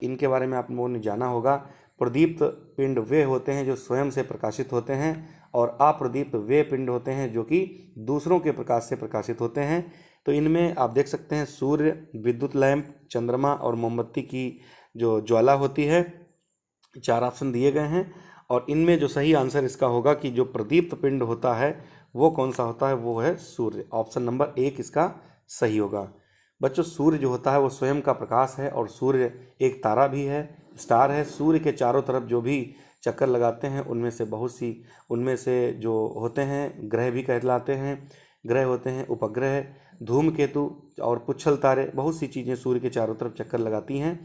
इनके बारे में आप लोगों ने जाना होगा। प्रदीप्त पिंड वे होते हैं जो स्वयं से प्रकाशित होते हैं, और अप्रदीप्त वे पिंड होते हैं जो कि दूसरों के प्रकाश से प्रकाशित होते हैं। तो इनमें आप देख सकते हैं सूर्य, विद्युत लैंप, चंद्रमा और मोमबत्ती की जो ज्वाला होती है। 4 ऑप्शन दिए गए हैं, और इनमें जो सही आंसर इसका होगा कि जो प्रदीप्त पिंड होता है वो कौन सा होता है, वो है सूर्य। ऑप्शन नंबर 1 इसका सही होगा। बच्चों, सूर्य जो होता है वो स्वयं का प्रकाश है, और सूर्य एक तारा भी है, स्टार है। सूर्य के चारों तरफ जो भी चक्कर लगाते हैं उनमें से जो होते हैं ग्रह भी कहलाते हैं। ग्रह होते हैं उपग्रह, धूमकेतु और पुच्छल तारे, बहुत सी चीज़ें सूर्य के चारों तरफ चक्कर लगाती हैं।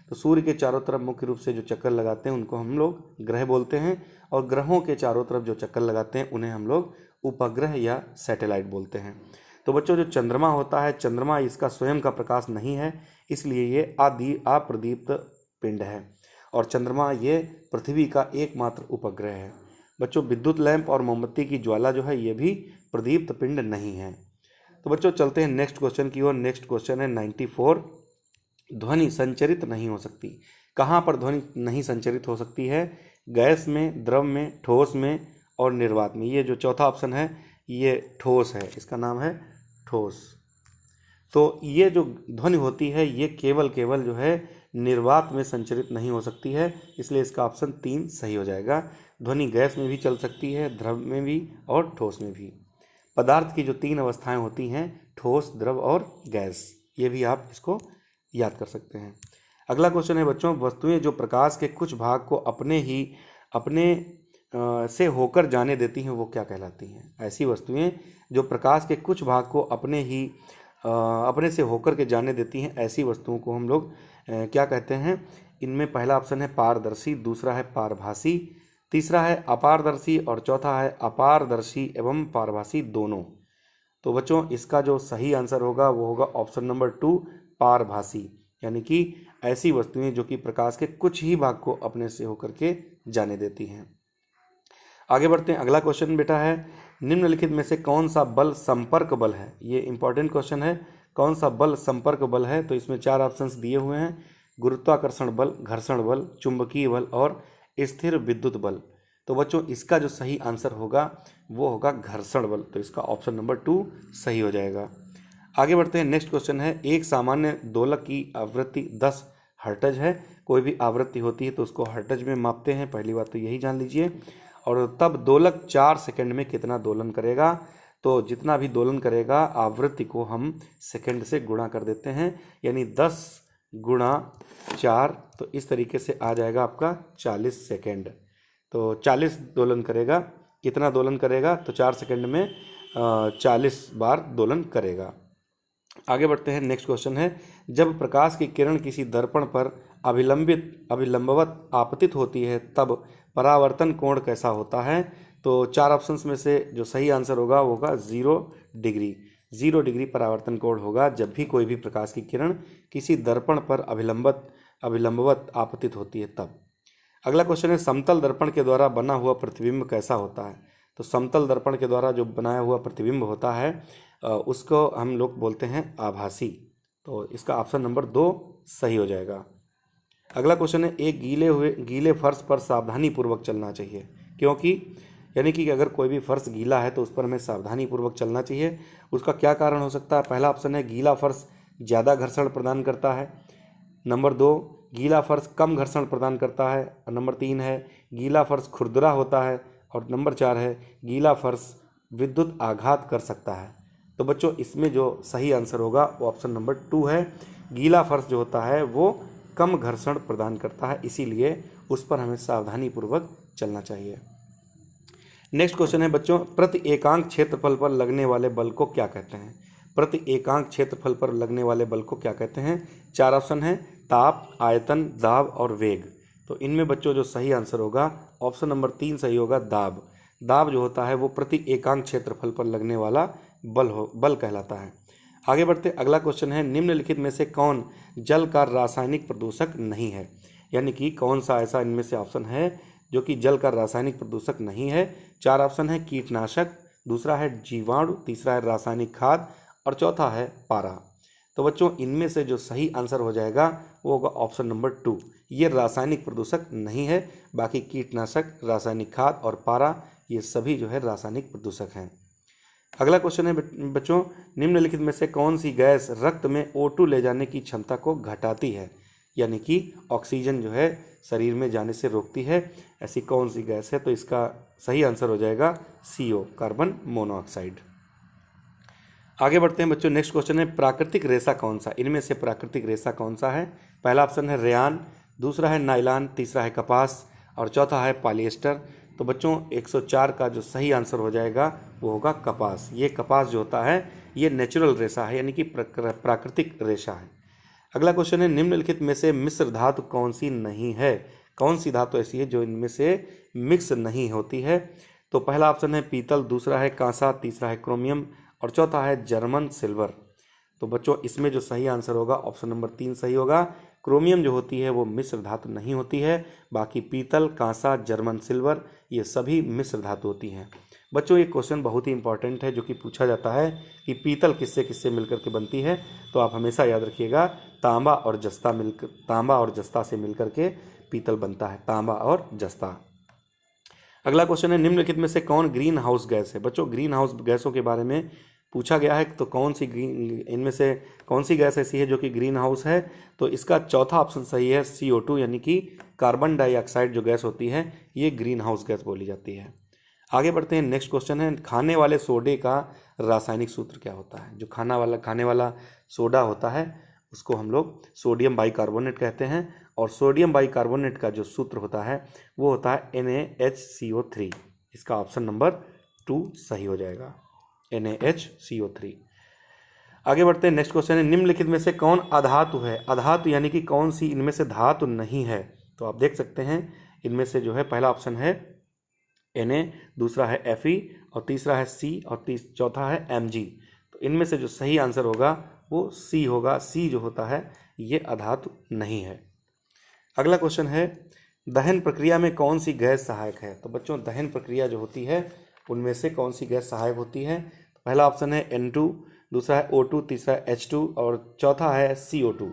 तो सूर्य के चारों तरफ मुख्य रूप से जो चक्कर लगाते हैं उनको हम लोग ग्रह बोलते हैं, और ग्रहों के चारों तरफ जो चक्कर लगाते हैं उन्हें हम लोग उपग्रह या सैटेलाइट बोलते हैं। तो बच्चों, जो चंद्रमा होता है, चंद्रमा इसका स्वयं का प्रकाश नहीं है, इसलिए ये अप्रदीप्त पिंड है, और चंद्रमा ये पृथ्वी का एकमात्र उपग्रह है। बच्चों, विद्युत लैंप और मोमबत्ती की ज्वाला जो है ये भी प्रदीप्त पिंड नहीं है। तो बच्चों, चलते हैं नेक्स्ट क्वेश्चन की ओर। नेक्स्ट क्वेश्चन है 94। ध्वनि संचरित नहीं हो सकती। कहाँ पर ध्वनि नहीं संचरित हो सकती है? गैस में, द्रव में, ठोस में और निर्वात में। ये जो चौथा ऑप्शन है ये ठोस है, इसका नाम है ठोस। तो ये जो ध्वनि होती है ये केवल जो है निर्वात में संचरित नहीं हो सकती है, इसलिए इसका ऑप्शन 3 सही हो जाएगा। ध्वनि गैस में भी चल सकती है, द्रव में भी और ठोस में भी। पदार्थ की जो 3 अवस्थाएं होती हैं, ठोस, द्रव और गैस, ये भी आप इसको याद कर सकते हैं। अगला क्वेश्चन है बच्चों, वस्तुएं जो प्रकाश के कुछ भाग को अपने से होकर जाने देती हैं वो क्या कहलाती हैं? ऐसी वस्तुएं जो प्रकाश के कुछ भाग को अपने से होकर के जाने देती हैं, ऐसी वस्तुओं को हम लोग क्या कहते हैं? इनमें पहला ऑप्शन है पारदर्शी, दूसरा है पारभासी, तीसरा है अपारदर्शी और चौथा है अपारदर्शी एवं पारभासी दोनों। तो बच्चों, इसका जो सही आंसर होगा वो होगा ऑप्शन नंबर 2 पारभासी, यानी कि ऐसी वस्तुएं जो कि प्रकाश के कुछ ही भाग को अपने से होकर के जाने देती हैं। आगे बढ़ते हैं। अगला क्वेश्चन बेटा है, निम्नलिखित में से कौन सा बल संपर्क बल है? ये इंपॉर्टेंट क्वेश्चन है। कौन सा बल संपर्क बल है? तो इसमें 4 ऑप्शंस दिए हुए हैं, गुरुत्वाकर्षण बल, घर्षण बल, चुंबकीय बल और स्थिर विद्युत बल। तो बच्चों, इसका जो सही आंसर होगा वो होगा घर्षण बल, तो इसका ऑप्शन नंबर 2 सही हो जाएगा। आगे बढ़ते हैं। नेक्स्ट क्वेश्चन है, एक सामान्य दोलक की आवृत्ति 10 हर्ट्ज है। कोई भी आवृत्ति होती है तो उसको हर्ट्ज में मापते हैं, पहली बात तो यही जान लीजिए। और तब दोलक 4 सेकंड में कितना दोलन करेगा? तो जितना भी दोलन करेगा आवृत्ति को हम सेकंड से गुणा कर देते हैं, यानी 10 गुणा 4, तो इस तरीके से आ जाएगा आपका 40 सेकंड। तो 40 दोलन करेगा। कितना दोलन करेगा? तो 4 सेकंड में 40 बार दोलन करेगा। आगे बढ़ते हैं। नेक्स्ट क्वेश्चन है, जब प्रकाश की किरण किसी दर्पण पर अभिलंबवत आपतित होती है तब परावर्तन कोण कैसा होता है? तो 4 ऑप्शंस में से जो सही आंसर होगा वो होगा 0 डिग्री। 0 डिग्री परावर्तन कोण होगा जब भी कोई भी प्रकाश की किरण किसी दर्पण पर अभिलंबवत आपतित होती है तब। अगला क्वेश्चन है, समतल दर्पण के द्वारा बना हुआ प्रतिबिंब कैसा होता है? तो समतल दर्पण के द्वारा जो बनाया हुआ प्रतिबिंब होता है उसको हम लोग बोलते हैं आभासी। तो इसका ऑप्शन नंबर 2 सही हो जाएगा। अगला क्वेश्चन है, एक गीले फर्श पर सावधानी पूर्वक चलना चाहिए, क्योंकि यानी कि अगर कोई भी फर्श गीला है तो उस पर हमें सावधानी पूर्वक चलना चाहिए। उसका क्या कारण हो सकता है? पहला ऑप्शन है, गीला फर्श ज़्यादा घर्षण प्रदान करता है। नंबर 2, गीला फर्श कम घर्षण प्रदान करता है। नंबर 3 है, गीला फर्श खुरदरा होता है। और नंबर 4 है, गीला फर्श विद्युत आघात कर सकता है। तो बच्चों, इसमें जो सही आंसर होगा वो ऑप्शन नंबर 2 है। गीला फर्श जो होता है वो कम घर्षण प्रदान करता है, इसीलिए उस पर हमें सावधानी पूर्वक चलना चाहिए। नेक्स्ट क्वेश्चन है बच्चों, प्रति एकांक क्षेत्रफल पर लगने वाले बल को क्या कहते हैं? प्रति एकांक क्षेत्रफल पर लगने वाले बल को क्या कहते हैं? 4 ऑप्शन है, ताप, आयतन, दाब और वेग। तो इनमें बच्चों जो सही आंसर होगा ऑप्शन नंबर 3 सही होगा, दाब। दाब जो होता है वो प्रति एकांक क्षेत्रफल पर लगने वाला बल कहलाता है। आगे बढ़ते, अगला क्वेश्चन है, निम्नलिखित में से कौन जल का रासायनिक प्रदूषक नहीं है? यानी कि कौन सा ऐसा इनमें से ऑप्शन है जो कि जल का रासायनिक प्रदूषक नहीं है? 4 ऑप्शन है, कीटनाशक, दूसरा है जीवाणु, तीसरा है रासायनिक खाद और चौथा है पारा। तो बच्चों इनमें से जो सही आंसर हो जाएगा वो होगा ऑप्शन नंबर 2। ये रासायनिक प्रदूषक नहीं है, बाकी कीटनाशक, रासायनिक खाद और पारा ये सभी जो है रासायनिक प्रदूषक हैं। अगला क्वेश्चन है बच्चों, निम्नलिखित में से कौन सी गैस रक्त में O2 ले जाने की क्षमता को घटाती है, यानी कि ऑक्सीजन जो है शरीर में जाने से रोकती है, ऐसी कौन सी गैस है? तो इसका सही आंसर हो जाएगा CO, कार्बन मोनोऑक्साइड। आगे बढ़ते हैं बच्चों, नेक्स्ट क्वेश्चन है प्राकृतिक रेशा कौन सा? इनमें से प्राकृतिक रेशा कौन सा है? पहला ऑप्शन है रेयान, दूसरा है नायलॉन, तीसरा है कपास और चौथा है पॉलिएस्टर। तो बच्चों 104 का जो सही आंसर हो जाएगा वो होगा कपास। ये कपास जो होता है ये नेचुरल रेशा है, यानी कि प्राकृतिक रेशा है। अगला क्वेश्चन है निम्नलिखित में से मिश्र धातु कौन सी नहीं है? कौन सी धातु ऐसी है जो इनमें से मिक्स नहीं होती है? तो पहला ऑप्शन है पीतल, दूसरा है कांसा, तीसरा है क्रोमियम और चौथा है जर्मन सिल्वर। तो बच्चों इसमें जो सही आंसर होगा ऑप्शन नंबर 3 सही होगा। क्रोमियम जो होती है वो मिश्र धातु नहीं होती है, बाकी पीतल, कांसा, जर्मन सिल्वर ये सभी मिश्र धातु होती हैं। बच्चों ये क्वेश्चन बहुत ही इंपॉर्टेंट है जो कि पूछा जाता है कि पीतल किससे किससे मिलकर के बनती है। तो आप हमेशा याद रखिएगा तांबा और जस्ता से मिलकर के पीतल बनता है, तांबा और जस्ता। अगला क्वेश्चन है निम्नलिखित में से कौन ग्रीन हाउस गैस है? बच्चों ग्रीन हाउस गैसों के बारे में पूछा गया है, तो इनमें से कौन सी गैस ऐसी है जो कि ग्रीन हाउस है? तो इसका चौथा ऑप्शन सही है CO2, यानी कि कार्बन डाइऑक्साइड जो गैस होती है ये ग्रीन हाउस गैस बोली जाती है। आगे बढ़ते हैं, नेक्स्ट क्वेश्चन है खाने वाले सोडे का रासायनिक सूत्र क्या होता है? जो खाने वाला सोडा होता है उसको हम लोग सोडियम बाइकार्बोनेट कहते हैं और सोडियम बाइकार्बोनेट का जो सूत्र होता है वो होता है NaHCO3। इसका ऑप्शन नंबर 2 सही हो जाएगा, NaHCO3। आगे बढ़ते हैं, नेक्स्ट क्वेश्चन है निम्नलिखित में से कौन अधातु है? अधातु यानी कि कौन सी इनमें से धातु नहीं है? तो आप देख सकते हैं इनमें से जो है पहला ऑप्शन है Na, दूसरा है Fe और तीसरा है C और चौथा है Mg। तो इनमें से जो सही आंसर होगा वो C होगा। C जो होता है ये अधातु नहीं है। अगला क्वेश्चन है दहन प्रक्रिया में कौन सी गैस सहायक है? तो बच्चों दहन प्रक्रिया जो होती है उनमें से कौन सी गैस सहायक होती है? तो पहला ऑप्शन है N2, दूसरा है O2, तीसरा है H2 और चौथा है CO2।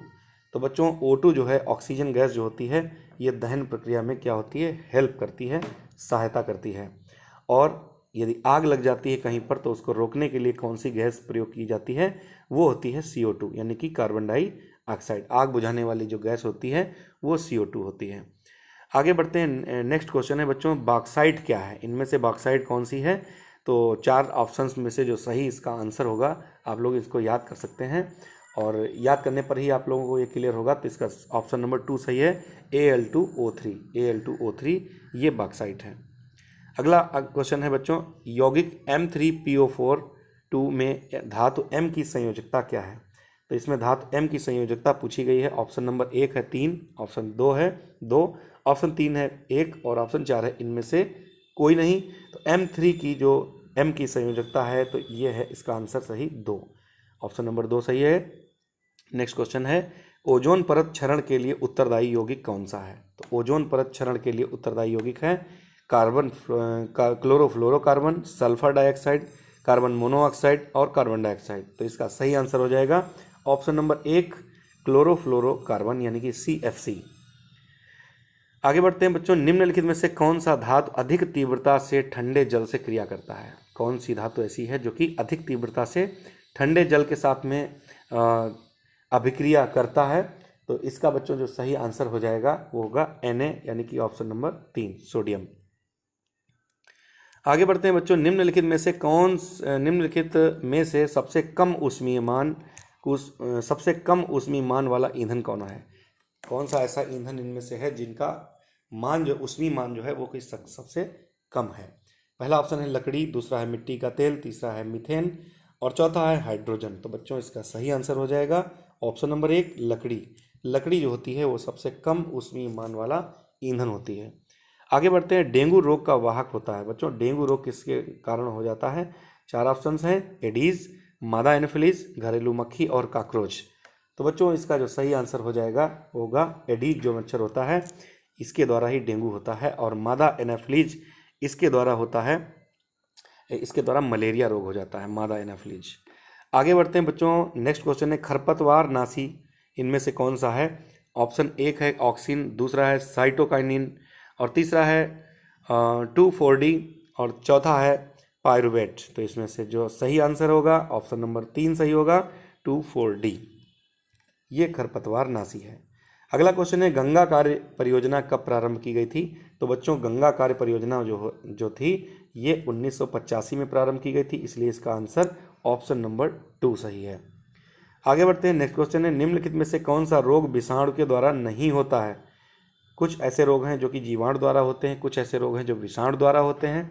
तो बच्चों O2 जो है ऑक्सीजन गैस जो होती है ये दहन प्रक्रिया में क्या होती है? हेल्प करती है, सहायता करती है। और यदि आग लग जाती है कहीं पर तो उसको रोकने के लिए कौन सी गैस प्रयोग की जाती है? वो होती है CO2, यानी कि कार्बन डाइऑक्साइड। आग बुझाने वाली जो गैस होती है वो CO2 होती है। आगे बढ़ते हैं, नेक्स्ट क्वेश्चन है बच्चों बॉक्साइट क्या है? इनमें से बॉक्साइट कौन सी है? तो 4 ऑप्शंस में से जो सही इसका आंसर होगा आप लोग इसको याद कर सकते हैं और याद करने पर ही आप लोगों को ये क्लियर होगा। तो इसका ऑप्शन नंबर 2 सही है, Al2O3 ये बॉक्साइट है। अगला क्वेश्चन है बच्चों यौगिक M3PO4 में धातु M की संयोजकता क्या है? तो इसमें धातु M की संयोजकता पूछी गई है। ऑप्शन नंबर 1 है 3, ऑप्शन 2 है 2, ऑप्शन 3 है 1 और ऑप्शन 4 है इनमें से कोई नहीं। तो M3 की जो M की संयोजकता है तो ये है इसका आंसर सही 2, ऑप्शन नंबर 2 सही है। नेक्स्ट क्वेश्चन है ओजोन परत क्षरण के लिए उत्तरदायी यौगिक कौन सा है? तो ओजोन परत क्षरण के लिए उत्तरदायी यौगिक है chlorofluorocarbon, sulphur dioxide, carbon monoxide और कार्बन डाइऑक्साइड। तो इसका सही आंसर हो जाएगा ऑप्शन नंबर 1 क्लोरोफ्लोरोकार्बन, यानी कि CFC। आगे बढ़ते हैं बच्चों निम्नलिखित में से कौन सा धातु अधिक तीव्रता से ठंडे जल से क्रिया करता है? कौन सी धातु ऐसी है जो कि अधिक तीव्रता से ठंडे जल के साथ में अभिक्रिया करता है? तो इसका बच्चों जो सही आंसर हो जाएगा वो होगा Na, यानी कि ऑप्शन नंबर 3 सोडियम। आगे बढ़ते हैं बच्चों निम्नलिखित में से सबसे कम ऊष्मीमान वाला ईंधन कौन है? कौन सा ऐसा ईंधन इनमें से है जिनका ऊष्मी मान जो है वो किस सबसे कम है? पहला ऑप्शन है लकड़ी, दूसरा है मिट्टी का तेल, तीसरा है मीथेन और चौथा है हाइड्रोजन। तो बच्चों इसका सही आंसर हो जाएगा ऑप्शन नंबर 1 लकड़ी। लकड़ी जो होती है वो सबसे कम ऊष्मीमान वाला ईंधन होती है। आगे बढ़ते हैं डेंगू रोग का वाहक होता है। बच्चों डेंगू रोग किसके कारण हो जाता है? 4 ऑप्शंस हैं एडीज, मादा एनोफिलीज, घरेलू मक्खी और कॉकरोच। तो बच्चों इसका जो सही आंसर हो जाएगा होगा एडीज जो मच्छर होता है इसके द्वारा ही डेंगू होता है और मादा एनाफिलीज इसके द्वारा मलेरिया रोग हो जाता है, मादा एनाफिलीज। आगे बढ़ते हैं बच्चों। नेक्स्ट क्वेश्चन है खरपतवार नाशी इनमें से कौन सा है? ऑप्शन एक है ऑक्सिन, दूसरा है साइटोकाइनिन, और तीसरा है 2,4-D, और चौथा है पायरुवेट। तो इसमें से जो सही आंसर होगा ऑप्शन नंबर 3 सही होगा, 2,4-D। ये खरपतवार नाशी है। अगला क्वेश्चन है गंगा कार्य परियोजना कब प्रारंभ की गई थी? तो बच्चों गंगा कार्य परियोजना जो थी ये 1985 में प्रारंभ की गई थी, इसलिए इसका आंसर ऑप्शन नंबर 2 सही है। आगे बढ़ते हैं। नेक्स्ट क्वेश्चन है निम्नलिखित में से कौन सा रोग विषाणु के द्वारा नहीं होता है? कुछ ऐसे रोग हैं जो कि जीवाणु द्वारा होते हैं, कुछ ऐसे रोग हैं जो विषाणु द्वारा होते हैं।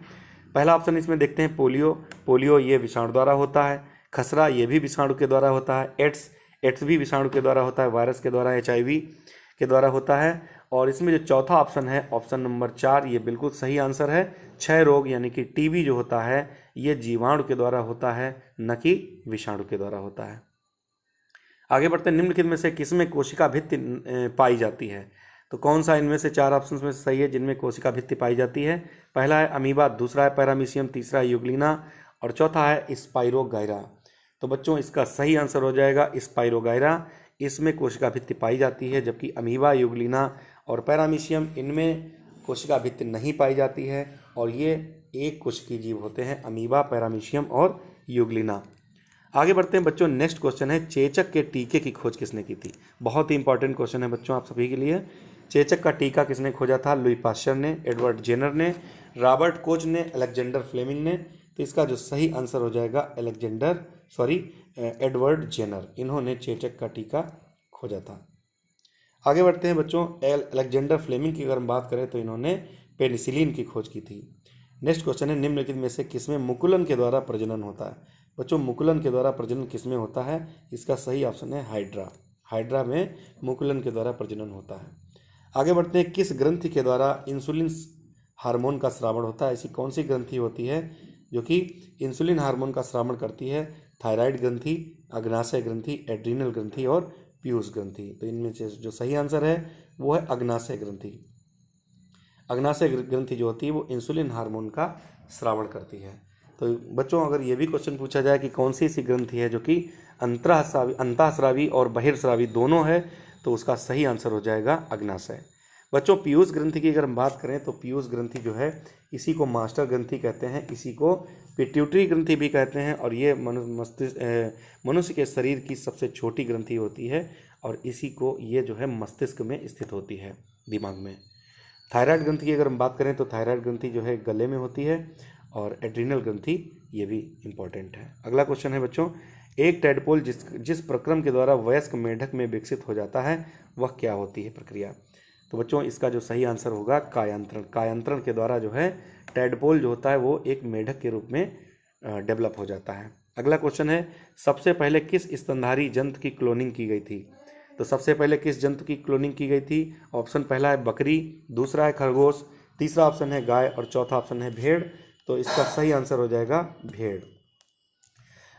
पहला ऑप्शन इसमें देखते हैं पोलियो ये विषाणु द्वारा होता है। खसरा ये भी विषाणु के द्वारा होता है। एड्स भी विषाणु के द्वारा होता है, वायरस के द्वारा, HIV के द्वारा होता है। और इसमें जो चौथा ऑप्शन है ऑप्शन नंबर 4 ये बिल्कुल सही आंसर है। क्षय रोग यानी कि TB जो होता है ये जीवाणु के द्वारा होता है, न कि विषाणु के द्वारा होता है। आगे बढ़ते हैं। निम्नलिखित में से किसमें कोशिका भित्ति पाई जाती है? तो कौन सा इनमें से 4 ऑप्शंस में सही है जिनमें कोशिका भित्ति पाई जाती है? पहला है अमीबा, दूसरा है पैरामीशियम, तीसरा है यूग्लिना, और चौथा है स्पाइरोगाइरा। तो बच्चों इसका सही आंसर हो जाएगा स्पाइरोगाइरा। इसमें कोशिका भित्ति पाई जाती है, जबकि अमीबा, यूग्लिना और पैरामीशियम इनमें कोशिका भित्ति नहीं पाई जाती है, और ये एक कोशिकीय जीव होते हैं, अमीबा, पैरामीशियम और यूग्लिना। आगे बढ़ते हैं बच्चों। नेक्स्ट क्वेश्चन है चेचक के टीके की खोज किसने की थी? बहुत ही इंपॉर्टेंट क्वेश्चन है बच्चों आप सभी के लिए। चेचक का टीका किसने खोजा था? लुई पाश्चर ने, एडवर्ड जेनर ने, रॉबर्ट कोच ने, अलेक्जेंडर फ्लेमिंग ने। तो इसका जो सही आंसर हो जाएगा एडवर्ड जेनर, इन्होंने चेचक का टीका खोजा था। आगे बढ़ते हैं बच्चों। अलेक्जेंडर फ्लेमिंग की अगर हम बात करें तो इन्होंने पेनिसिलिन की खोज की थी। नेक्स्ट क्वेश्चन है निम्नलिखित में से किसमें मुकुलन के द्वारा प्रजनन होता है? बच्चों मुकुलन के द्वारा प्रजनन किसमें होता है? इसका सही ऑप्शन है हाइड्रा में मुकुलन के द्वारा प्रजनन होता है। आगे बढ़ते हैं। किस ग्रंथि के द्वारा इंसुलिन हार्मोन का स्रावण होता है? ऐसी कौन सी ग्रंथि होती है जो कि इंसुलिन हार्मोन का स्रावण करती है? थायराइड ग्रंथि, अग्नाशय ग्रंथि, एड्रीनल ग्रंथि और पीयूष ग्रंथि। तो इनमें से जो सही आंसर है वो है अग्नाशय ग्रंथि। अग्नाशय ग्रंथि जो होती है वो इंसुलिन हार्मोन का स्रावण करती है। तो बच्चों अगर ये भी क्वेश्चन पूछा जाए कि कौन सी ऐसी ग्रंथि है जो कि अंतःस्रावी और बहिर्स्रावी दोनों है, तो उसका सही आंसर हो जाएगा अग्नाशय। बच्चों पीयूष ग्रंथि की अगर हम बात करें तो पीयूष ग्रंथि जो है इसी को मास्टर ग्रंथि कहते हैं, इसी को पिट्यूटरी ग्रंथि भी कहते हैं, और ये मनुष्य के शरीर की सबसे छोटी ग्रंथि होती है, और इसी को ये जो है मस्तिष्क में स्थित होती है, दिमाग में। थायराइड ग्रंथि की अगर हम बात करें तो थायराइड ग्रंथि जो है गले में होती है, और एड्रीनल ग्रंथि ये भी इम्पॉर्टेंट है। अगला क्वेश्चन है बच्चों, एक टैडपोल जिस प्रक्रम के द्वारा वयस्क मेढक में विकसित हो जाता है वह क्या होती है प्रक्रिया? तो बच्चों इसका जो सही आंसर होगा कायांतरण के द्वारा जो है टैडपोल जो होता है वो एक मेढक के रूप में डेवलप हो जाता है। अगला क्वेश्चन है सबसे पहले किस स्तनधारी जंतु की क्लोनिंग की गई थी? तो सबसे पहले किस जंतु की क्लोनिंग की गई थी? ऑप्शन पहला है बकरी, दूसरा है खरगोश, तीसरा ऑप्शन है गाय और चौथा ऑप्शन है भेड़। तो इसका सही आंसर हो जाएगा भेड़।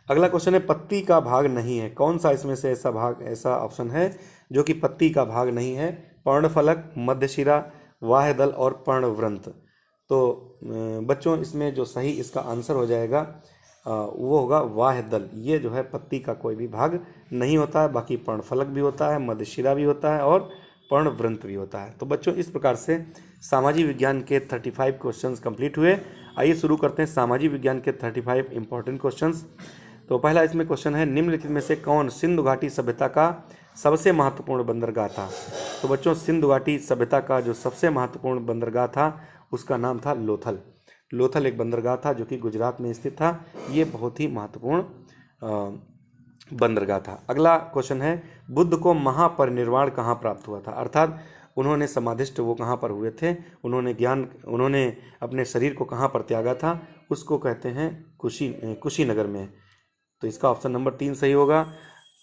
अगला क्वेश्चन है पत्ती का भाग नहीं है, कौन सा इसमें से ऐसा ऑप्शन है जो कि पत्ती का भाग नहीं है? पर्णफलक, मध्यशिरा, वाह्यदल और पर्णवृंत। तो बच्चों इसमें जो सही इसका आंसर हो जाएगा वो होगा वाह्यदल। ये जो है पत्ती का कोई भी भाग नहीं होता है, बाकी पर्णफलक भी होता है, मध्यशिरा भी होता है और पर्णवृंत भी होता है। तो बच्चों इस प्रकार से सामाजिक विज्ञान के 35 क्वेश्चंस कंप्लीट हुए। आइए शुरू करते हैं सामाजिक विज्ञान के 35 इंपॉर्टेंट क्वेश्चंस। तो पहला इसमें क्वेश्चन है निम्नलिखित में से कौन सिंधु घाटी सभ्यता का सबसे महत्वपूर्ण बंदरगाह था? तो बच्चों सिंधु घाटी सभ्यता का जो सबसे महत्वपूर्ण बंदरगाह था उसका नाम था लोथल। लोथल एक बंदरगाह था जो कि गुजरात में स्थित था। ये बहुत ही महत्वपूर्ण बंदरगाह था। अगला क्वेश्चन है बुद्ध को महापरिनिर्वाण कहाँ प्राप्त हुआ था? अर्थात उन्होंने समाधिष्ट वो कहाँ पर हुए थे, उन्होंने अपने शरीर को कहाँ पर त्यागा था? उसको कहते हैं कुशीनगर में। तो इसका ऑप्शन नंबर 3 सही होगा।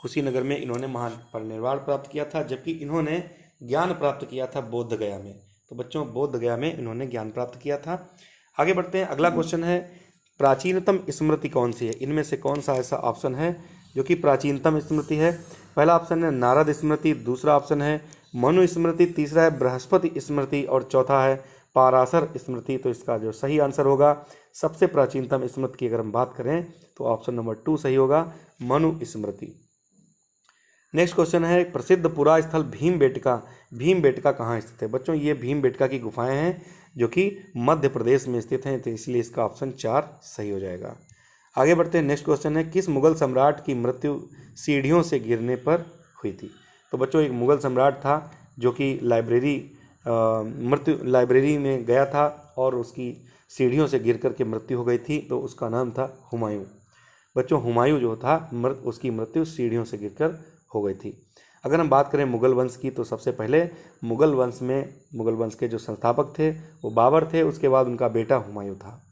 कुशीनगर में इन्होंने महापरिनिर्वाण प्राप्त किया था, जबकि इन्होंने ज्ञान प्राप्त किया था बोध गया में। तो बच्चों बोध गया में इन्होंने ज्ञान प्राप्त किया था। आगे बढ़ते हैं। अगला क्वेश्चन है प्राचीनतम स्मृति कौन सी है? इनमें से कौन सा ऐसा ऑप्शन है जो कि प्राचीनतम स्मृति है? पहला ऑप्शन है नारद स्मृति, दूसरा ऑप्शन है मनु स्मृति, तीसरा है बृहस्पति स्मृति और चौथा है पाराशर स्मृति, तो इसका जो सही आंसर होगा सबसे प्राचीनतम स्मृति की अगर हम बात करें तो ऑप्शन नंबर 2 सही होगा, मनु स्मृति। नेक्स्ट क्वेश्चन है प्रसिद्ध पुरा स्थल भीमबेटका, भीमबेटका कहाँ स्थित है? बच्चों ये भीमबेटका की गुफाएं हैं जो कि मध्य प्रदेश में स्थित हैं, तो इसलिए इसका ऑप्शन 4 सही हो जाएगा। आगे बढ़ते हैं। नेक्स्ट क्वेश्चन है किस मुगल सम्राट की मृत्यु सीढ़ियों से गिरने पर हुई थी? तो बच्चों एक मुगल सम्राट था जो कि लाइब्रेरी में गया था और उसकी सीढ़ियों से गिर कर के मृत्यु हो गई थी, तो उसका नाम था हुमायूं। बच्चों हुमायूं जो था उसकी मृत्यु सीढ़ियों से गिरकर हो गई थी। अगर हम बात करें मुगल वंश की तो सबसे पहले मुगल वंश के जो संस्थापक थे वो बाबर थे, उसके बाद उनका बेटा हुमायूं था।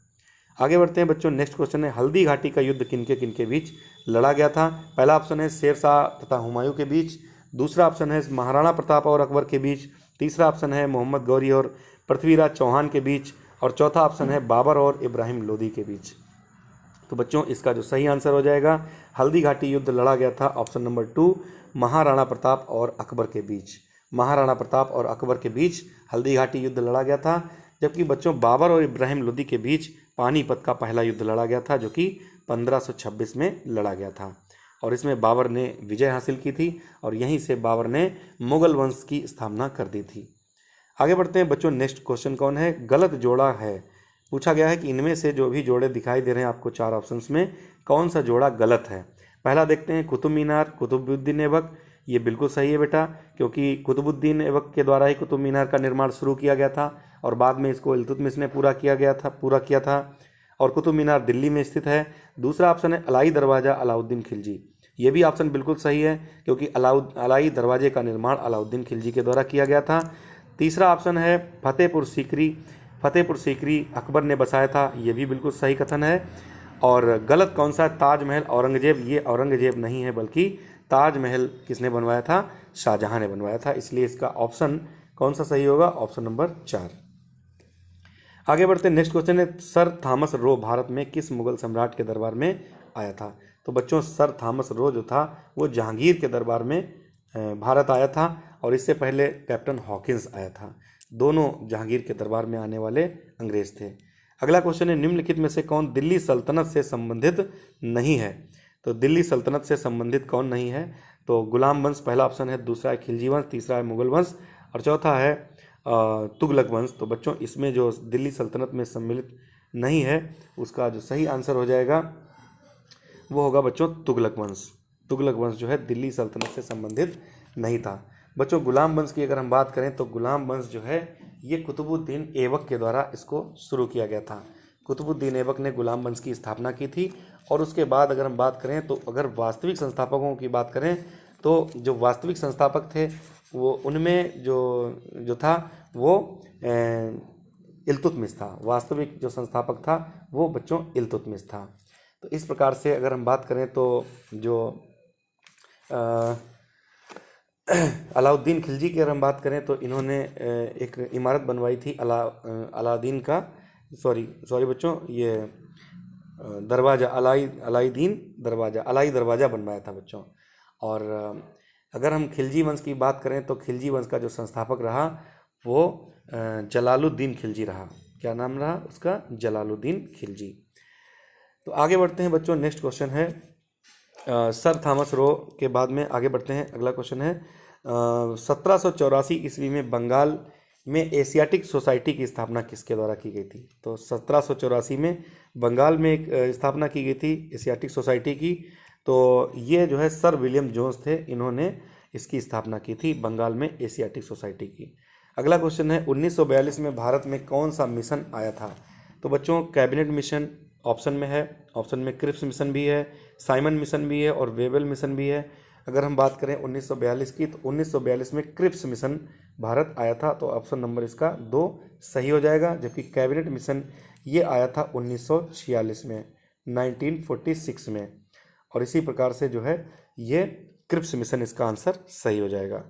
आगे बढ़ते हैं बच्चों। नेक्स्ट क्वेश्चन है हल्दी घाटी का युद्ध किनके बीच लड़ा गया था? पहला ऑप्शन है शेरशाह तथा हुमायूं के बीच, दूसरा ऑप्शन है महाराणा प्रताप और अकबर के बीच, तीसरा ऑप्शन है मोहम्मद गौरी और पृथ्वीराज चौहान के बीच, और चौथा ऑप्शन है बाबर और इब्राहिम लोदी के बीच। तो बच्चों इसका जो सही आंसर हो जाएगा हल्दी घाटी युद्ध लड़ा गया था ऑप्शन नंबर 2 महाराणा प्रताप और अकबर के बीच। महाराणा प्रताप और अकबर के बीच हल्दी घाटी युद्ध लड़ा गया था, जबकि बच्चों बाबर और इब्राहिम लोदी के बीच पानीपत का पहला युद्ध लड़ा गया था जो कि 1526 में लड़ा गया था, और इसमें बाबर ने विजय हासिल की थी और यहीं से बाबर ने मुगल वंश की स्थापना कर दी थी। आगे बढ़ते हैं बच्चों। नेक्स्ट क्वेश्चन कौन है गलत जोड़ा है? पूछा गया है कि इनमें से जो भी जोड़े दिखाई दे रहे हैं आपको 4 ऑप्शंस में कौन सा जोड़ा गलत है? पहला देखते हैं कुतुब मीनार, कुतुबुद्दीन ऐबक। ये बिल्कुल सही है बेटा, क्योंकि कुतुबुद्दीन ऐबक के द्वारा ही कुतुब मीनार का निर्माण शुरू किया गया था और बाद में इसको इल्तुतमिश ने पूरा किया था और कुतुब मीनार दिल्ली में स्थित है। दूसरा ऑप्शन है अलाई दरवाज़ा अलाउद्दीन खिलजी। ये भी ऑप्शन बिल्कुल सही है, क्योंकि अलाई दरवाजे का निर्माण अलाउद्दीन खिलजी के द्वारा किया गया था। तीसरा ऑप्शन है फतेहपुर सीकरी अकबर ने बसाया था। ये भी बिल्कुल सही कथन है। और गलत कौन सा? ताजमहल औरंगजेब। ये औरंगजेब नहीं है, बल्कि ताजमहल किसने बनवाया था? शाहजहां ने बनवाया था। इसलिए इसका ऑप्शन कौन सा सही होगा? Option number 4। आगे बढ़ते हैं। नेक्स्ट क्वेश्चन है सर थॉमस रो भारत में किस मुगल सम्राट के दरबार में आया था? तो बच्चों सर थॉमस रो जो था वो जहांगीर के दरबार में भारत आया था, और इससे पहले कैप्टन हॉकिंस आया था। दोनों जहांगीर के दरबार में आने वाले अंग्रेज थे। अगला क्वेश्चन है निम्नलिखित में से कौन दिल्ली सल्तनत से संबंधित नहीं है? तो दिल्ली सल्तनत से संबंधित कौन नहीं है? तो गुलाम वंश पहला ऑप्शन है, दूसरा है खिलजी वंश, तीसरा है मुगल वंश और चौथा है तुगलक वंश। तो बच्चों इसमें जो दिल्ली सल्तनत में सम्मिलित नहीं है उसका जो सही आंसर हो जाएगा वो होगा बच्चों तुगलक वंश। तुगलक वंश जो है दिल्ली सल्तनत से संबंधित नहीं था। बच्चों गुलाम वंश की अगर हम बात करें तो गुलाम वंश जो है ये कुतुबुद्दीन ऐबक के द्वारा इसको शुरू किया गया था। कुतुबुद्दीन ऐबक ने गुलाम वंश की स्थापना की थी। और उसके बाद अगर हम बात करें तो अगर वास्तविक संस्थापकों की बात करें तो जो वास्तविक संस्थापक थे वो उनमें जो था वो इल्तुतमिश था। वास्तविक जो संस्थापक था वो बच्चों इल्तुतमिश था। तो इस प्रकार से अगर हम बात करें तो जो अलाउद्दीन खिलजी की अगर हम बात करें तो इन्होंने एक इमारत बनवाई थी अलादीन का सॉरी बच्चों ये दरवाज़ा अलाई दरवाज़ा बनवाया था बच्चों। और अगर हम खिलजी वंश की बात करें तो खिलजी वंश का जो संस्थापक रहा वो जलालुद्दीन खिलजी रहा। क्या नाम रहा उसका? जलालुद्दीन खिलजी। तो आगे बढ़ते हैं बच्चों। नेक्स्ट क्वेश्चन है सर थॉमस रो के बाद में आगे बढ़ते हैं। अगला क्वेश्चन है 1784 ईस्वी में बंगाल में एशियाटिक सोसाइटी की स्थापना किसके द्वारा की गई थी? तो 1784 में बंगाल में एक स्थापना की गई थी एशियाटिक सोसाइटी की। तो ये जो है सर विलियम जोन्स थे, इन्होंने इसकी स्थापना की थी बंगाल में एशियाटिक सोसाइटी की। अगला क्वेश्चन है 1942 में भारत में कौन सा मिशन आया था? तो बच्चों कैबिनेट मिशन ऑप्शन में है, ऑप्शन में क्रिप्स मिशन भी है, साइमन मिशन भी है और वेबल मिशन भी है। अगर हम बात करें 1942 की तो 1942 में क्रिप्स मिशन भारत आया था, तो ऑप्शन नंबर इसका 2 सही हो जाएगा। जबकि कैबिनेट मिशन ये आया था 1946 में 1946 में, और इसी प्रकार से जो है ये क्रिप्स मिशन इसका आंसर सही हो जाएगा।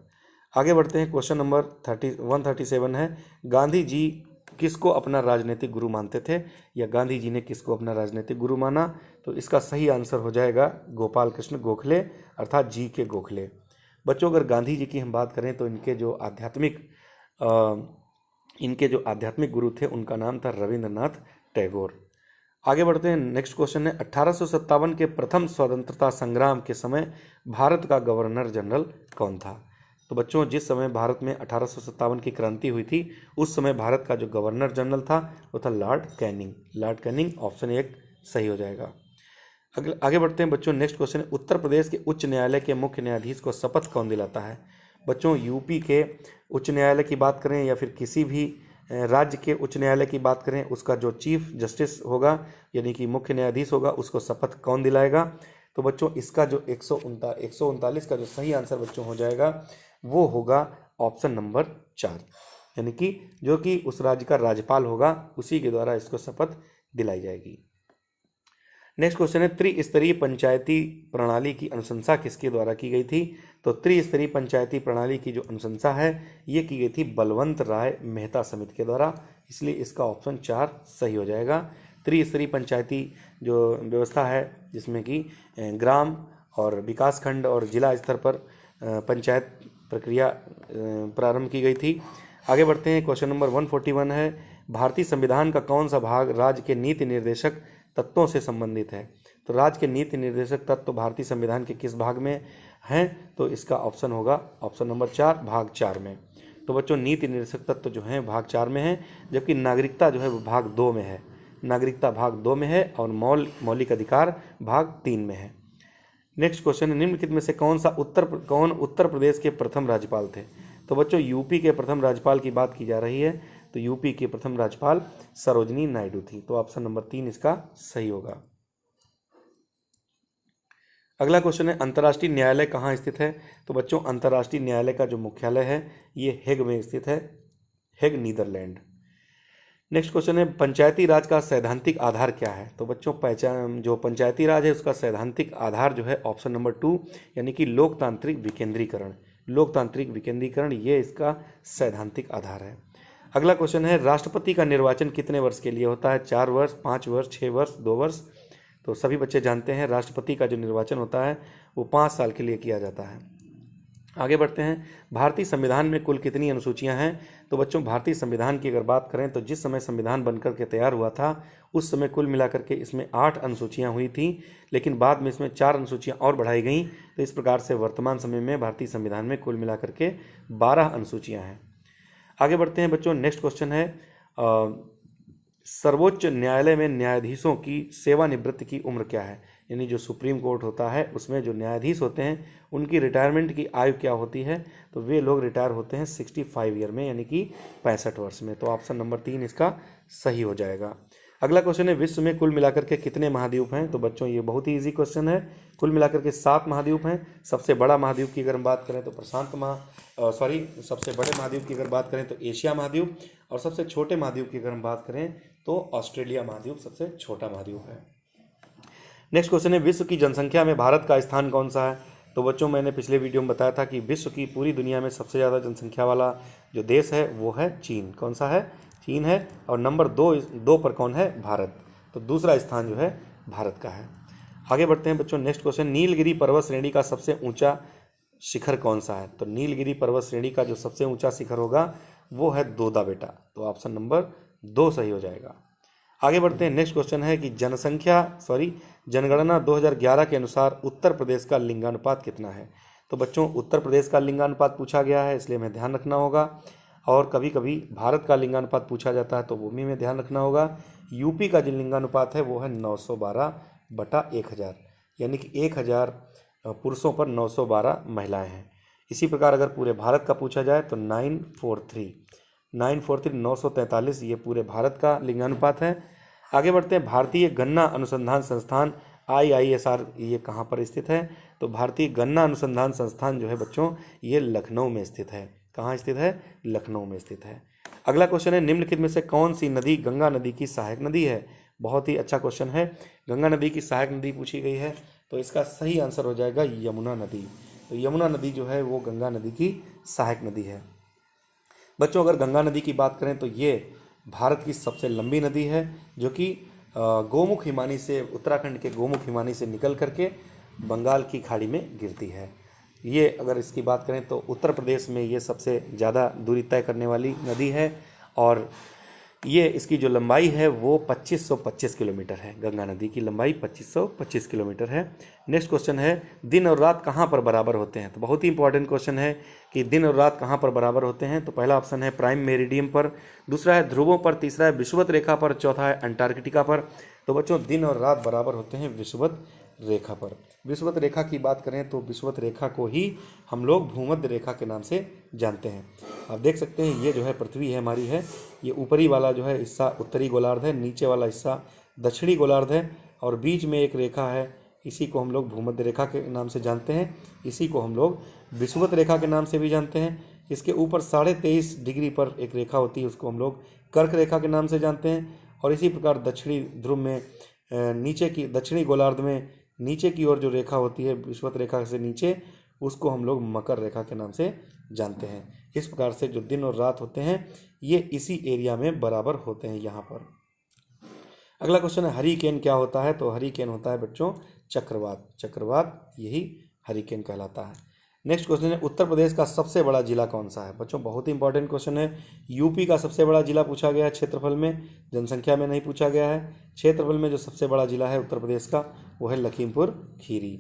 आगे बढ़ते हैं। क्वेश्चन नंबर 137 है गांधी जी किसको अपना राजनीतिक गुरु मानते थे, या गांधी जी ने किसको अपना राजनीतिक गुरु माना? तो इसका सही आंसर हो जाएगा गोपाल कृष्ण गोखले अर्थात जी के गोखले। बच्चों अगर गांधी जी की हम बात करें तो इनके जो आध्यात्मिक इनके जो आध्यात्मिक गुरु थे उनका नाम था रविंद्रनाथ टैगोर। आगे बढ़ते हैं, नेक्स्ट क्वेश्चन है 1857 के प्रथम स्वतंत्रता संग्राम के समय भारत का गवर्नर जनरल कौन था? तो बच्चों, जिस समय भारत में 1857 की क्रांति हुई थी उस समय भारत का जो गवर्नर जनरल था वो था Lord Canning. Lord Canning, option 1 सही हो जाएगा। आगे बढ़ते हैं बच्चों, नेक्स्ट क्वेश्चन है उत्तर प्रदेश के उच्च न्यायालय के मुख्य न्यायाधीश को शपथ कौन दिलाता है? बच्चों, यूपी के उच्च न्यायालय की बात करें या फिर किसी भी राज्य के उच्च न्यायालय की बात करें, उसका जो चीफ जस्टिस होगा यानी कि मुख्य न्यायाधीश होगा उसको शपथ कौन दिलाएगा? तो बच्चों, इसका जो 139 का जो सही आंसर बच्चों हो जाएगा वो होगा ऑप्शन नंबर 4, यानी कि जो कि उस राज्य का राज्यपाल होगा उसी के द्वारा इसको शपथ दिलाई जाएगी। नेक्स्ट क्वेश्चन है त्रिस्तरीय पंचायती प्रणाली की अनुशंसा किसके द्वारा की गई थी? तो त्रिस्तरीय पंचायती प्रणाली की जो अनुशंसा है ये की गई थी बलवंत राय मेहता समिति के द्वारा, इसलिए इसका ऑप्शन 4 सही हो जाएगा। त्रिस्तरीय पंचायती जो व्यवस्था है जिसमें कि ग्राम और विकास खंड और जिला स्तर पर पंचायत प्रक्रिया प्रारंभ की गई थी। आगे बढ़ते हैं, क्वेश्चन नंबर 141 है भारतीय संविधान का कौन सा भाग राज्य के नीति निर्देशक तत्वों से संबंधित है? तो राज्य के नीति निर्देशक तत्व भारतीय संविधान के किस भाग में हैं? तो इसका ऑप्शन होगा ऑप्शन नंबर 4 भाग 4 में। तो बच्चों, नीति निर्देशक तत्व जो हैं भाग 4 में है, जबकि नागरिकता जो है वो भाग 2 में है। नागरिकता भाग 2 में है और मौलिक अधिकार भाग 3 में है। नेक्स्ट क्वेश्चन है निम्नलिखित में से कौन उत्तर प्रदेश के प्रथम राज्यपाल थे? तो बच्चों, यूपी के प्रथम राज्यपाल की बात की जा रही है, तो यूपी के प्रथम राज्यपाल सरोजिनी नायडू थी, तो ऑप्शन नंबर 3 इसका सही होगा। अगला क्वेश्चन है अंतर्राष्ट्रीय न्यायालय कहाँ स्थित है? तो बच्चों, अंतर्राष्ट्रीय न्यायालय का जो मुख्यालय है ये हेग में स्थित है, हेग नीदरलैंड। नेक्स्ट क्वेश्चन है पंचायती राज का सैद्धांतिक आधार क्या है? तो बच्चों, जो पंचायती राज है उसका सैद्धांतिक आधार जो है ऑप्शन नंबर 2 यानी कि लोकतांत्रिक विकेंद्रीकरण। लोकतांत्रिक विकेंद्रीकरण ये इसका सैद्धांतिक आधार है। अगला क्वेश्चन है राष्ट्रपति का निर्वाचन कितने वर्ष के लिए होता है? 4 वर्ष, 5 वर्ष, 6 वर्ष, 2 वर्ष? तो सभी बच्चे जानते हैं राष्ट्रपति का जो निर्वाचन होता है वो 5 साल के लिए किया जाता है। आगे बढ़ते हैं, भारतीय संविधान में कुल कितनी अनुसूचियां हैं? तो बच्चों, भारतीय संविधान की अगर बात करें तो जिस समय संविधान बनकर के तैयार हुआ था उस समय कुल मिलाकर के इसमें 8 अनुसूचियां हुई थी, लेकिन बाद में इसमें 4 अनुसूचियां और बढ़ाई गई। तो इस प्रकार से वर्तमान समय में भारतीय संविधान में कुल मिलाकर के 12 अनुसूचियां हैं। आगे बढ़ते हैं बच्चों, नेक्स्ट क्वेश्चन है सर्वोच्च न्यायालय में न्यायाधीशों की सेवानिवृत्ति की उम्र क्या है? यानी जो सुप्रीम कोर्ट होता है उसमें जो न्यायाधीश होते हैं उनकी रिटायरमेंट की आयु क्या होती है? तो वे लोग रिटायर होते हैं 65 ईयर में, यानी कि 65 वर्ष में। तो ऑप्शन नंबर 3 इसका सही हो जाएगा। अगला क्वेश्चन है विश्व में कुल मिलाकर के कितने महाद्वीप हैं? तो बच्चों, ये बहुत ही इजी क्वेश्चन है। कुल मिलाकर के 7 महाद्वीप हैं। सबसे बड़ा महाद्वीप की अगर हम बात करें तो सबसे बड़े महाद्वीप की अगर बात करें तो एशिया महाद्वीप, और सबसे छोटे महाद्वीप की अगर हम बात करें तो ऑस्ट्रेलिया महाद्वीप सबसे छोटा महाद्वीप है। नेक्स्ट क्वेश्चन है विश्व की जनसंख्या में भारत का स्थान कौन सा है? तो बच्चों, मैंने पिछले वीडियो में बताया था कि विश्व की पूरी दुनिया में सबसे ज़्यादा जनसंख्या वाला जो देश है वो है चीन। कौन सा है? चीन है। और नंबर 2 पर कौन है? भारत। तो दूसरा स्थान जो है भारत का है। आगे बढ़ते हैं बच्चों, नेक्स्ट क्वेश्चन नीलगिरी पर्वत श्रेणी का सबसे ऊंचा शिखर कौन सा है? तो नीलगिरी पर्वत श्रेणी का जो सबसे ऊंचा शिखर होगा वो है दोदा बेटा। तो ऑप्शन नंबर 2 सही हो जाएगा। आगे बढ़ते हैं, नेक्स्ट क्वेश्चन है कि जनगणना 2011 के अनुसार उत्तर प्रदेश का लिंगानुपात कितना है? तो बच्चों, उत्तर प्रदेश का लिंगानुपात पूछा गया है इसलिए हमें ध्यान रखना होगा, और कभी कभी भारत का लिंगानुपात पूछा जाता है तो वो भी हमें ध्यान रखना होगा। यूपी का जो लिंगानुपात है वो है 912/1000, यानी कि 1000 पुरुषों पर 912 महिलाएं हैं। इसी प्रकार अगर पूरे भारत का पूछा जाए तो 943 ये पूरे भारत का लिंगानुपात है। आगे बढ़ते हैं, भारतीय गन्ना अनुसंधान संस्थान IISR ये कहाँ पर स्थित है? तो भारतीय गन्ना अनुसंधान संस्थान जो है बच्चों ये लखनऊ में स्थित है। कहाँ स्थित है? लखनऊ में स्थित है। अगला क्वेश्चन है निम्नलिखित में से कौन सी नदी गंगा नदी की सहायक नदी है? बहुत ही अच्छा क्वेश्चन है। गंगा नदी की सहायक नदी पूछी गई है तो इसका सही आंसर हो जाएगा यमुना नदी। तो यमुना नदी जो है वो गंगा नदी की सहायक नदी है। बच्चों, अगर गंगा नदी की बात करें तो ये भारत की सबसे लंबी नदी है जो कि गोमुख हिमानी से, उत्तराखंड के गोमुख हिमानी से निकल करके बंगाल की खाड़ी में गिरती है। ये अगर इसकी बात करें तो उत्तर प्रदेश में ये सबसे ज़्यादा दूरी तय करने वाली नदी है, और ये इसकी जो लंबाई है वो 2525 किलोमीटर है। गंगा नदी की लंबाई 2525 किलोमीटर है। नेक्स्ट क्वेश्चन है, दिन और रात कहाँ पर बराबर होते हैं? तो बहुत ही इंपॉर्टेंट क्वेश्चन है कि दिन और रात कहाँ पर बराबर होते हैं। तो पहला ऑप्शन है प्राइम मेरिडियम पर, दूसरा है ध्रुवों पर, तीसरा है विषुवत रेखा पर, चौथा है अंटार्कटिका पर। तो बच्चों दिन और रात बराबर होते हैं विषुवत रेखा पर। विषुवत रेखा की बात करें तो विषुवत रेखा को ही हम लोग भूमध्य रेखा के नाम से जानते हैं। आप देख सकते हैं ये जो है पृथ्वी है हमारी है, ये ऊपरी वाला जो है हिस्सा उत्तरी गोलार्ध है, नीचे वाला हिस्सा दक्षिणी गोलार्ध है और बीच में एक रेखा है, इसी को हम लोग भूमध्य रेखा के नाम से जानते हैं। इसी को हम लोग विषुवत रेखा के नाम से भी जानते हैं। इसके ऊपर 23.5 डिग्री पर एक रेखा होती है, उसको हम लोग कर्क रेखा के नाम से जानते हैं। और इसी प्रकार दक्षिणी ध्रुव में नीचे की दक्षिणी गोलार्ध में नीचे की ओर जो रेखा होती है विषुवत रेखा से नीचे, उसको हम लोग मकर रेखा के नाम से जानते हैं। इस प्रकार से जो दिन और रात होते हैं ये इसी एरिया में बराबर होते हैं यहाँ पर। अगला क्वेश्चन है हरिकेन क्या होता है? तो हरिकेन होता है बच्चों चक्रवात। चक्रवात यही हरिकेन कहलाता है। नेक्स्ट क्वेश्चन है उत्तर प्रदेश का सबसे बड़ा जिला कौन सा है? बच्चों बहुत ही इंपॉर्टेंट क्वेश्चन है। यूपी का सबसे बड़ा जिला पूछा गया है क्षेत्रफल में, जनसंख्या में नहीं पूछा गया है। क्षेत्रफल में जो सबसे बड़ा जिला है उत्तर प्रदेश का वो है लखीमपुर खीरी।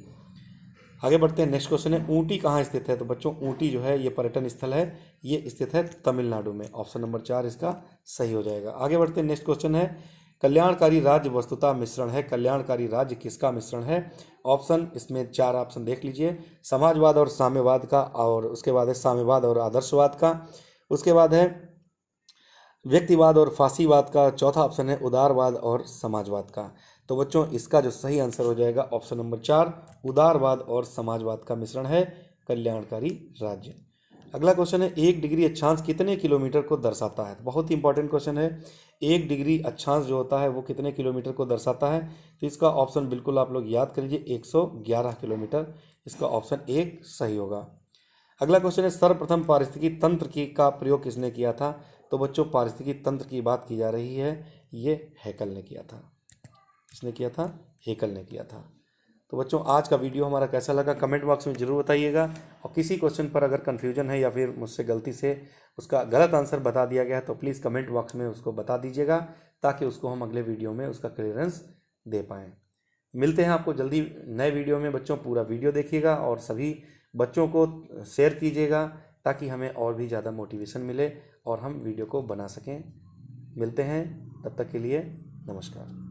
आगे बढ़ते हैं। नेक्स्ट क्वेश्चन है ऊटी कहाँ स्थित है? तो बच्चों ऊटी जो है ये पर्यटन स्थल है, ये स्थित है तमिलनाडु में। ऑप्शन नंबर 4 इसका सही हो जाएगा। आगे बढ़ते हैं। नेक्स्ट क्वेश्चन है कल्याणकारी राज्य वस्तुतः मिश्रण है। कल्याणकारी राज्य किसका मिश्रण है? ऑप्शन इसमें 4 ऑप्शन देख लीजिए, समाजवाद और साम्यवाद का, और उसके बाद है साम्यवाद और आदर्शवाद का, उसके बाद है व्यक्तिवाद और फासीवाद का, चौथा ऑप्शन है उदारवाद और समाजवाद का। तो बच्चों इसका जो सही आंसर हो जाएगा ऑप्शन नंबर 4, उदारवाद और समाजवाद का मिश्रण है कल्याणकारी राज्य। अगला क्वेश्चन है 1 डिग्री अक्षांश कितने किलोमीटर को दर्शाता है? तो बहुत ही इंपॉर्टेंट क्वेश्चन है। 1 डिग्री अक्षांश जो होता है वो कितने किलोमीटर को दर्शाता है? तो इसका ऑप्शन बिल्कुल आप लोग याद कर लीजिए 111 किलोमीटर। इसका ऑप्शन 1 सही होगा। अगला क्वेश्चन है सर्वप्रथम पारिस्थितिकी तंत्र की का प्रयोग किसने किया था? तो बच्चों पारिस्थितिकी तंत्र की बात की जा रही है, ये हैकल ने किया था। किसने किया था? हैकल ने किया था। तो बच्चों आज का वीडियो हमारा कैसा लगा कमेंट बॉक्स में ज़रूर बताइएगा। और किसी क्वेश्चन पर अगर कन्फ्यूजन है या फिर मुझसे गलती से उसका गलत आंसर बता दिया गया है तो प्लीज़ कमेंट बॉक्स में उसको बता दीजिएगा, ताकि उसको हम अगले वीडियो में उसका क्लियरेंस दे पाएँ। मिलते हैं आपको जल्दी नए वीडियो में। बच्चों पूरा वीडियो देखिएगा और सभी बच्चों को शेयर कीजिएगा, ताकि हमें और भी ज़्यादा मोटिवेशन मिले और हम वीडियो को बना सकें। मिलते हैं, तब तक के लिए नमस्कार।